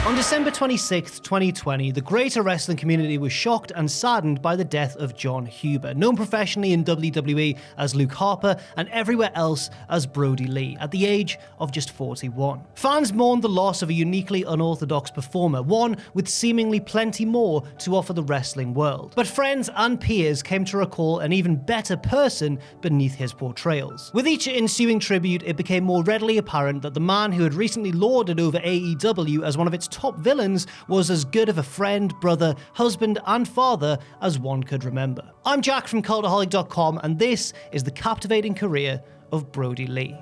On December 26, 2020, the greater wrestling community was shocked and saddened by the death of Jon Huber, known professionally in WWE as Luke Harper and everywhere else as Brodie Lee, at the age of just 41. Fans mourned the loss of a uniquely unorthodox performer, one with seemingly plenty more to offer the wrestling world. But friends and peers came to recall an even better person beneath his portrayals. With each ensuing tribute, it became more readily apparent that the man who had recently lorded over AEW as one of its top villains was as good of a friend, brother, husband, and father as one could remember. I'm Jack from Cultaholic.com, and this is the captivating career of Brodie Lee.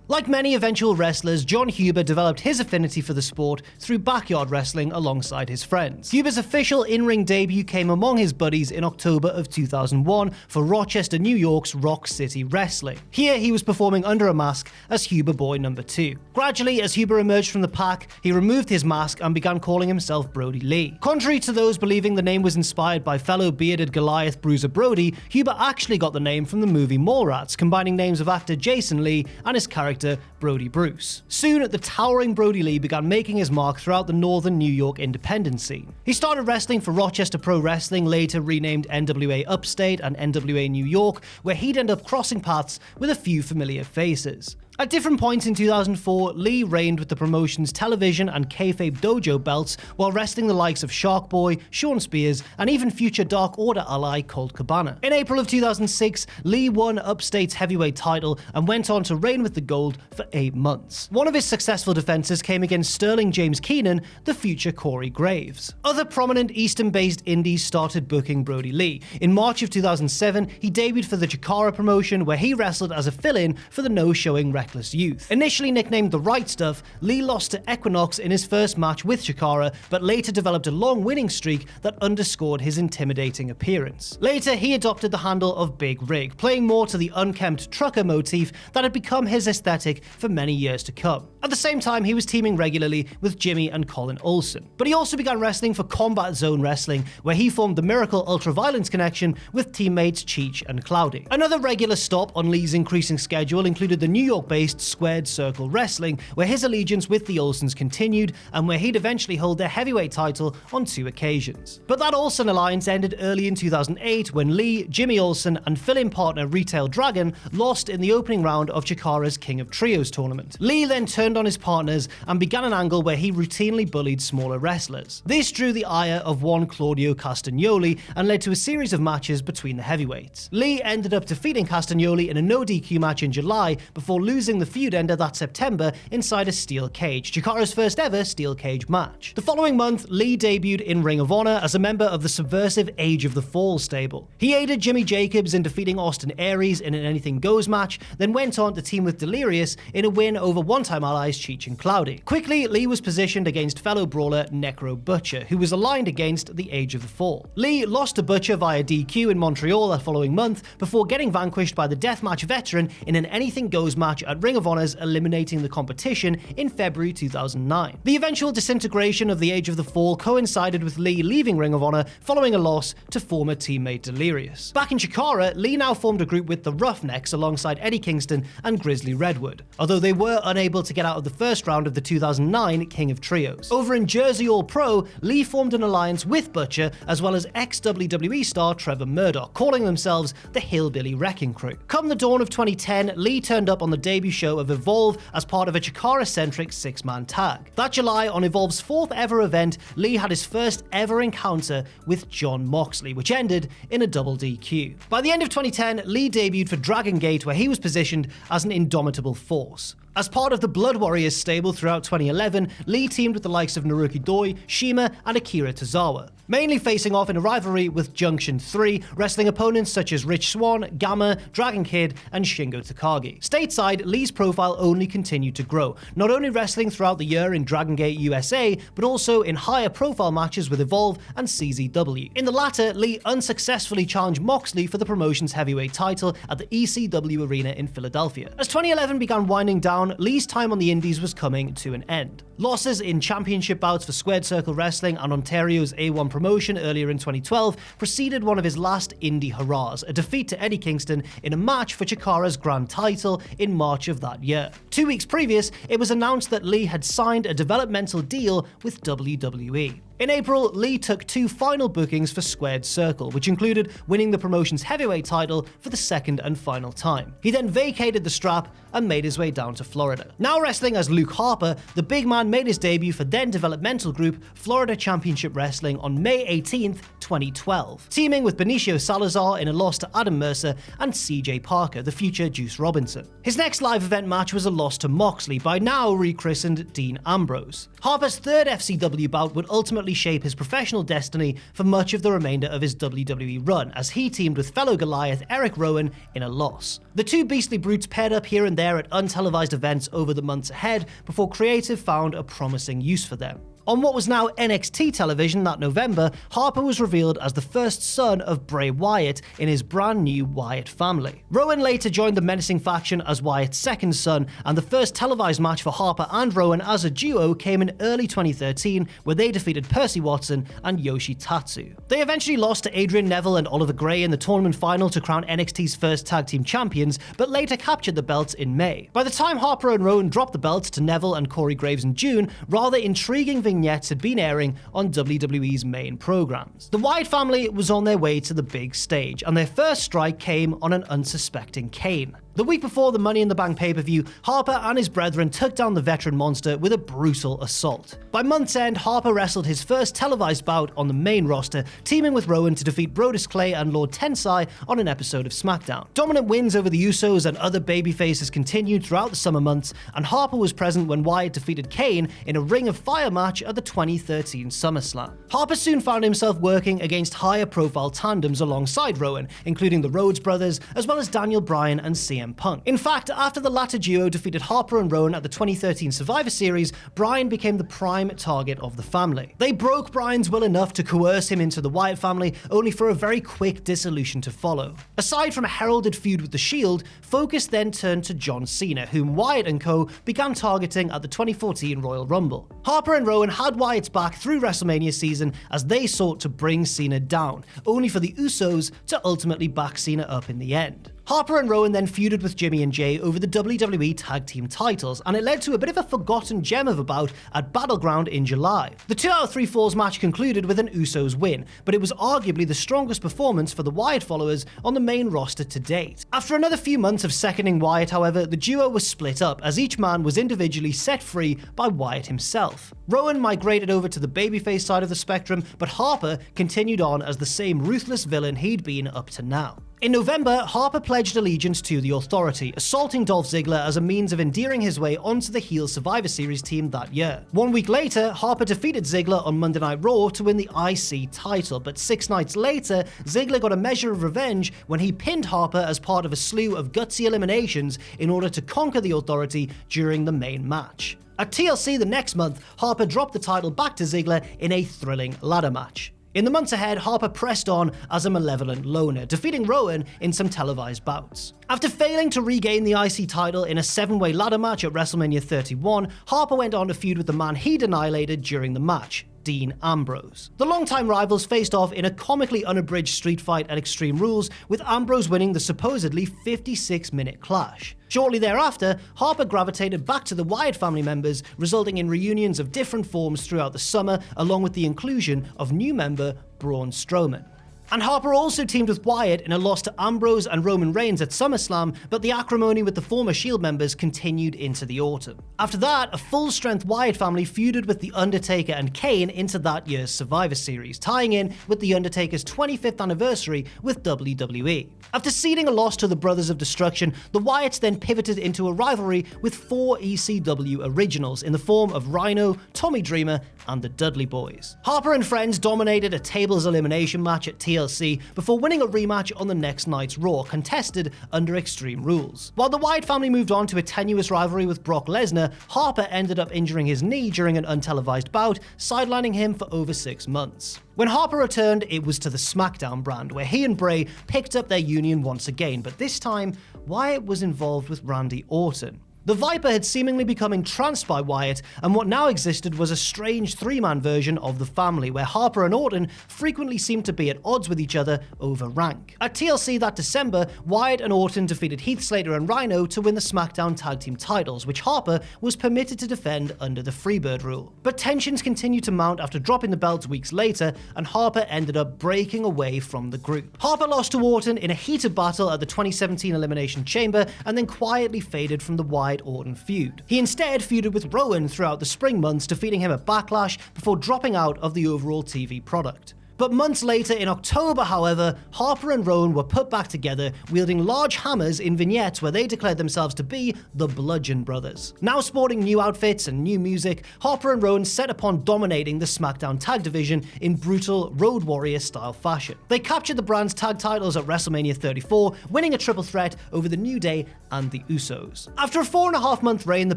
Like many eventual wrestlers, Jon Huber developed his affinity for the sport through backyard wrestling alongside his friends. Huber's official in-ring debut came among his buddies in October of 2001 for Rochester, New York's Rock City Wrestling. Here, he was performing under a mask as Huber Boy number 2. Gradually, as Huber emerged from the pack, he removed his mask and began calling himself Brodie Lee. Contrary to those believing the name was inspired by fellow bearded Goliath Bruiser Brody, Huber actually got the name from the movie Mallrats, combining names of actor Jason Lee and his character Brodie Bruce. Soon, the towering Brodie Lee began making his mark throughout the northern New York independent scene. He started wrestling for Rochester Pro Wrestling, later renamed NWA Upstate and NWA New York, where he'd end up crossing paths with a few familiar faces. At different points in 2004, Lee reigned with the promotion's television and kayfabe dojo belts while wrestling the likes of Shark Boy, Sean Spears, and even future Dark Order ally Colt Cabana. In April of 2006, Lee won Upstate's heavyweight title and went on to reign with the gold for 8 months. One of his successful defenses came against Sterling James Keenan, the future Corey Graves. Other prominent Eastern-based indies started booking Brodie Lee. In March of 2007, he debuted for the Chikara promotion, where he wrestled as a fill-in for the no-showing Reckless Youth. Initially nicknamed the Right Stuff, Lee lost to Equinox in his first match with Chikara, but later developed a long winning streak that underscored his intimidating appearance. Later, he adopted the handle of Big Rig, playing more to the unkempt trucker motif that had become his aesthetic for many years to come. At the same time, he was teaming regularly with Jimmy and Colin Olsen. But he also began wrestling for Combat Zone Wrestling, where he formed the Miracle Ultraviolence connection with teammates Cheech and Cloudy. Another regular stop on Lee's increasing schedule included the New York-based Squared Circle Wrestling, where his allegiance with the Olsens continued and where he'd eventually hold their heavyweight title on 2 occasions. But that Olsen alliance ended early in 2008 when Lee, Jimmy Olsen, and fill-in partner Retail Dragon lost in the opening round of Chikara's King of Trios tournament. Lee then turned on his partners and began an angle where he routinely bullied smaller wrestlers. This drew the ire of one Claudio Castagnoli and led to a series of matches between the heavyweights. Lee ended up defeating Castagnoli in a no DQ match in July before losing the feud ender that September inside a steel cage, Chikara's first ever steel cage match. The following month, Lee debuted in Ring of Honor as a member of the subversive Age of the Fall stable. He aided Jimmy Jacobs in defeating Austin Aries in an Anything Goes match, then went on to team with Delirious in a win over one-time allies Cheech and Cloudy. Quickly, Lee was positioned against fellow brawler Necro Butcher, who was aligned against the Age of the Fall. Lee lost to Butcher via DQ in Montreal that following month before getting vanquished by the deathmatch veteran in an Anything Goes match at Ring of Honor's Eliminating the Competition in February 2009. The eventual disintegration of the Age of the Fall coincided with Lee leaving Ring of Honor following a loss to former teammate Delirious. Back in Chikara, Lee now formed a group with the Roughnecks alongside Eddie Kingston and Grizzly Redwood, although they were unable to get out of the first round of the 2009 King of Trios. Over in Jersey All Pro, Lee formed an alliance with Butcher as well as ex-WWE star Trevor Murdoch, calling themselves the Hillbilly Wrecking Crew. Come the dawn of 2010, Lee turned up on the debut show of Evolve as part of a Chikara-centric 6-man tag. That July, on Evolve's 4th ever event, Lee had his first ever encounter with Jon Moxley, which ended in a double DQ. By the end of 2010, Lee debuted for Dragon Gate, where he was positioned as an indomitable force. As part of the Blood Warriors stable throughout 2011, Lee teamed with the likes of Naruki Doi, Shima, and Akira Tozawa, mainly facing off in a rivalry with Junction 3, wrestling opponents such as Rich Swann, Gamma, Dragon Kid, and Shingo Takagi. Stateside, Lee's profile only continued to grow, not only wrestling throughout the year in Dragon Gate USA, but also in higher profile matches with Evolve and CZW. In the latter, Lee unsuccessfully challenged Moxley for the promotion's heavyweight title at the ECW Arena in Philadelphia. As 2011 began winding down, Lee's time on the indies was coming to an end. Losses in championship bouts for Squared Circle Wrestling and Ontario's A1 promotion earlier in 2012 preceded one of his last indie hurrahs, a defeat to Eddie Kingston in a match for Chikara's grand title in March of that year. 2 weeks previous, it was announced that Lee had signed a developmental deal with WWE. In April, Lee took 2 final bookings for Squared Circle, which included winning the promotion's heavyweight title for the second and final time. He then vacated the strap and made his way down to Florida. Now wrestling as Luke Harper, the big man made his debut for then developmental group Florida Championship Wrestling on May 18th, 2012, teaming with Benicio Salazar in a loss to Adam Mercer and CJ Parker, the future Juice Robinson. His next live event match was a loss to Moxley, by now rechristened Dean Ambrose. Harper's third FCW bout would ultimately shape his professional destiny for much of the remainder of his WWE run, as he teamed with fellow Goliath Eric Rowan in a loss. The two beastly brutes paired up here and there at untelevised events over the months ahead before creative found a promising use for them. On what was now NXT television that November, Harper was revealed as the first son of Bray Wyatt in his brand new Wyatt family. Rowan later joined the menacing faction as Wyatt's second son, and the first televised match for Harper and Rowan as a duo came in early 2013, where they defeated Percy Watson and Yoshi Tatsu. They eventually lost to Adrian Neville and Oliver Gray in the tournament final to crown NXT's first tag team champions, but later captured the belts in May. By the time Harper and Rowan dropped the belts to Neville and Corey Graves in June, rather intriguing vignettes had been airing on WWE's main programs. The Wyatt family was on their way to the big stage, and their first strike came on an unsuspecting Kane. The week before the Money in the Bank pay-per-view, Harper and his brethren took down the veteran monster with a brutal assault. By month's end, Harper wrestled his first televised bout on the main roster, teaming with Rowan to defeat Brodus Clay and Lord Tensai on an episode of SmackDown. Dominant wins over the Usos and other babyfaces continued throughout the summer months, and Harper was present when Wyatt defeated Kane in a Ring of Fire match at the 2013 SummerSlam. Harper soon found himself working against higher profile tandems alongside Rowan, including the Rhodes brothers, as well as Daniel Bryan and CM Punk. In fact, after the latter duo defeated Harper and Rowan at the 2013 Survivor Series, Bryan became the prime target of the family. They broke Bryan's will enough to coerce him into the Wyatt family, only for a very quick dissolution to follow. Aside from a heralded feud with The Shield, focus then turned to John Cena, whom Wyatt and co. began targeting at the 2014 Royal Rumble. Harper and Rowan had Wyatt's back through WrestleMania season as they sought to bring Cena down, only for the Usos to ultimately back Cena up in the end. Harper and Rowan then feuded with Jimmy and Jay over the WWE Tag Team titles, and it led to a bit of a forgotten gem of a bout at Battleground in July. The 2 out of 3 falls match concluded with an Usos win, but it was arguably the strongest performance for the Wyatt followers on the main roster to date. After another few months of seconding Wyatt, however, the duo was split up as each man was individually set free by Wyatt himself. Rowan migrated over to the babyface side of the spectrum, but Harper continued on as the same ruthless villain he'd been up to now. In November, Harper pledged allegiance to the Authority, assaulting Dolph Ziggler as a means of endearing his way onto the heel Survivor Series team that year. 1 week later, Harper defeated Ziggler on Monday Night Raw to win the IC title, but 6 nights later, Ziggler got a measure of revenge when he pinned Harper as part of a slew of gutsy eliminations in order to conquer the Authority during the main match. At TLC the next month, Harper dropped the title back to Ziggler in a thrilling ladder match. In the months ahead, Harper pressed on as a malevolent loner, defeating Rowan in some televised bouts. After failing to regain the IC title in a 7-way ladder match at WrestleMania 31, Harper went on to feud with the man he'd annihilated during the match, Dean Ambrose. The longtime rivals faced off in a comically unabridged street fight at Extreme Rules, with Ambrose winning the supposedly 56-minute clash. Shortly thereafter, Harper gravitated back to the Wyatt family members, resulting in reunions of different forms throughout the summer, along with the inclusion of new member Braun Strowman. And Harper also teamed with Wyatt in a loss to Ambrose and Roman Reigns at SummerSlam, but the acrimony with the former Shield members continued into the autumn. After that, a full-strength Wyatt family feuded with The Undertaker and Kane into that year's Survivor Series, tying in with The Undertaker's 25th anniversary with WWE. After ceding a loss to the Brothers of Destruction, the Wyatts then pivoted into a rivalry with 4 ECW originals in the form of Rhino, Tommy Dreamer, and the Dudley Boys. Harper and friends dominated a tables elimination match at TLC before winning a rematch on the next night's Raw, contested under Extreme Rules. While the Wyatt family moved on to a tenuous rivalry with Brock Lesnar, Harper ended up injuring his knee during an untelevised bout, sidelining him for over 6 months. When Harper returned, it was to the SmackDown brand, where he and Bray picked up their union once again, but this time, Wyatt was involved with Randy Orton. The Viper had seemingly become entranced by Wyatt, and what now existed was a strange 3-man version of the family, where Harper and Orton frequently seemed to be at odds with each other over rank. At TLC that December, Wyatt and Orton defeated Heath Slater and Rhino to win the SmackDown Tag Team titles, which Harper was permitted to defend under the Freebird rule. But tensions continued to mount after dropping the belts weeks later, and Harper ended up breaking away from the group. Harper lost to Orton in a heated battle at the 2017 Elimination Chamber, and then quietly faded from the Wyatt-Orton feud. He instead feuded with Rowan throughout the spring months, defeating him at Backlash before dropping out of the overall TV product. But months later, in October, however, Harper and Rowan were put back together, wielding large hammers in vignettes where they declared themselves to be the Bludgeon Brothers. Now sporting new outfits and new music, Harper and Rowan set upon dominating the SmackDown tag division in brutal Road Warrior-style fashion. They captured the brand's tag titles at WrestleMania 34, winning a triple threat over the New Day and the Usos. After a 4.5-month reign, the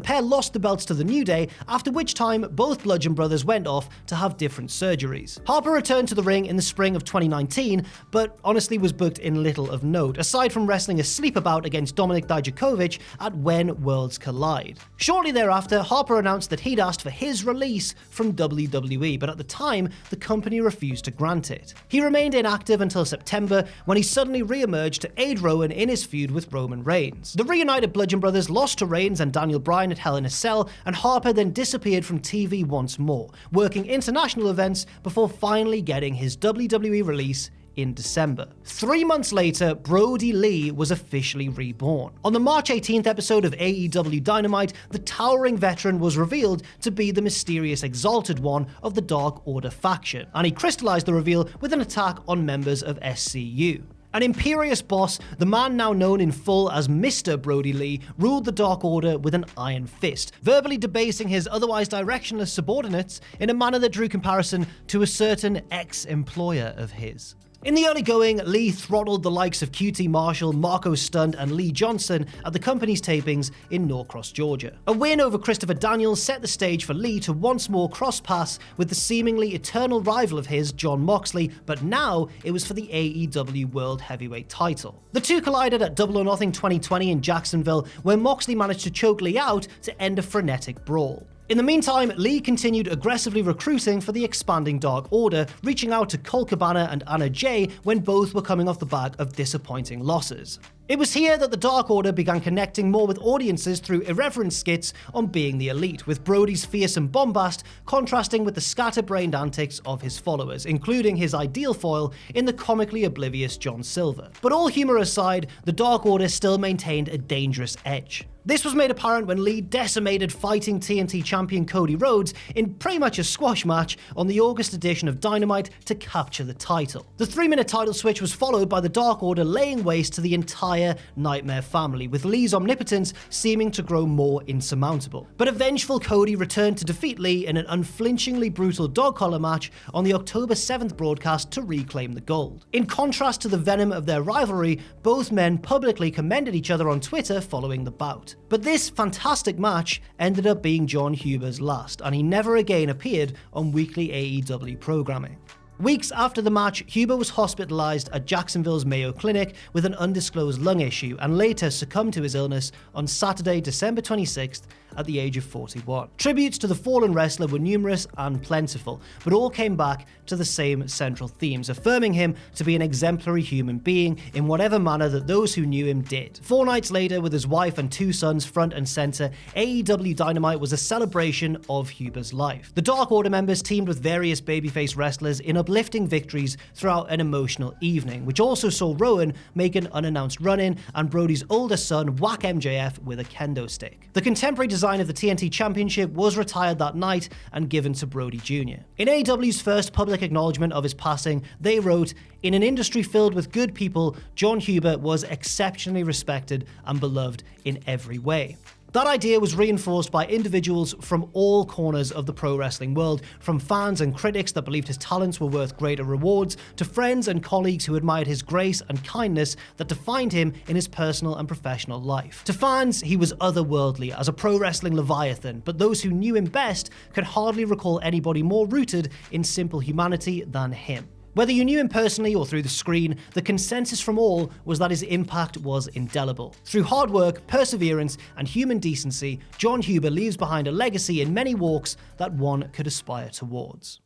pair lost the belts to the New Day, after which time both Bludgeon Brothers went off to have different surgeries. Harper returned to the ring in the spring of 2019, but honestly was booked in little of note, aside from wrestling a sleeper bout against Dominik Dijakovic at When Worlds Collide. Shortly thereafter, Harper announced that he'd asked for his release from WWE, but at the time, the company refused to grant it. He remained inactive until September, when he suddenly re-emerged to aid Rowan in his feud with Roman Reigns. The reunited Bludgeon Brothers lost to Reigns and Daniel Bryan at Hell in a Cell, and Harper then disappeared from TV once more, working international events before finally getting his WWE release in December. 3 months later, Brodie Lee was officially reborn. On the March 18th episode of AEW Dynamite, the towering veteran was revealed to be the mysterious Exalted One of the Dark Order faction, and he crystallized the reveal with an attack on members of SCU. An imperious boss, the man now known in full as Mr. Brodie Lee ruled the Dark Order with an iron fist, verbally debasing his otherwise directionless subordinates in a manner that drew comparison to a certain ex-employer of his. In the early going, Lee throttled the likes of QT Marshall, Marco Stunt, and Lee Johnson at the company's tapings in Norcross, Georgia. A win over Christopher Daniels set the stage for Lee to once more cross paths with the seemingly eternal rival of his, Jon Moxley, but now it was for the AEW World Heavyweight title. The two collided at Double or Nothing 2020 in Jacksonville, where Moxley managed to choke Lee out to end a frenetic brawl. In the meantime, Lee continued aggressively recruiting for the expanding Dark Order, reaching out to Colt Cabana and Anna Jay when both were coming off the back of disappointing losses. It was here that the Dark Order began connecting more with audiences through irreverent skits on Being the Elite, with Brodie's fearsome bombast contrasting with the scatterbrained antics of his followers, including his ideal foil in the comically oblivious John Silver. But all humor aside, the Dark Order still maintained a dangerous edge. This was made apparent when Lee decimated fighting TNT champion Cody Rhodes in pretty much a squash match on the August edition of Dynamite to capture the title. The 3-minute title switch was followed by the Dark Order laying waste to the entire Nightmare family, with Lee's omnipotence seeming to grow more insurmountable. But a vengeful Cody returned to defeat Lee in an unflinchingly brutal dog collar match on the October 7th broadcast to reclaim the gold. In contrast to the venom of their rivalry, both men publicly commended each other on Twitter following the bout. But this fantastic match ended up being Jon Huber's last, and he never again appeared on weekly AEW programming. Weeks after the match, Huber was hospitalized at Jacksonville's Mayo Clinic with an undisclosed lung issue and later succumbed to his illness on Saturday, December 26th at the age of 41. Tributes to the fallen wrestler were numerous and plentiful, but all came back to the same central themes, affirming him to be an exemplary human being in whatever manner that those who knew him did. 4 nights later, with his wife and 2 sons front and center, AEW Dynamite was a celebration of Huber's life. The Dark Order members teamed with various babyface wrestlers in uplifting victories throughout an emotional evening, which also saw Rowan make an unannounced run-in and Brodie's older son whack MJF with a kendo stick. The contemporary design of the TNT Championship was retired that night and given to Brodie Jr. In AEW's first public acknowledgement of his passing, they wrote, "In an industry filled with good people, Jon Huber was exceptionally respected and beloved in every way." That idea was reinforced by individuals from all corners of the pro wrestling world, from fans and critics that believed his talents were worth greater rewards, to friends and colleagues who admired his grace and kindness that defined him in his personal and professional life. To fans, he was otherworldly as a pro wrestling leviathan, but those who knew him best could hardly recall anybody more rooted in simple humanity than him. Whether you knew him personally or through the screen, the consensus from all was that his impact was indelible. Through hard work, perseverance, and human decency, Jon Huber leaves behind a legacy in many walks that one could aspire towards.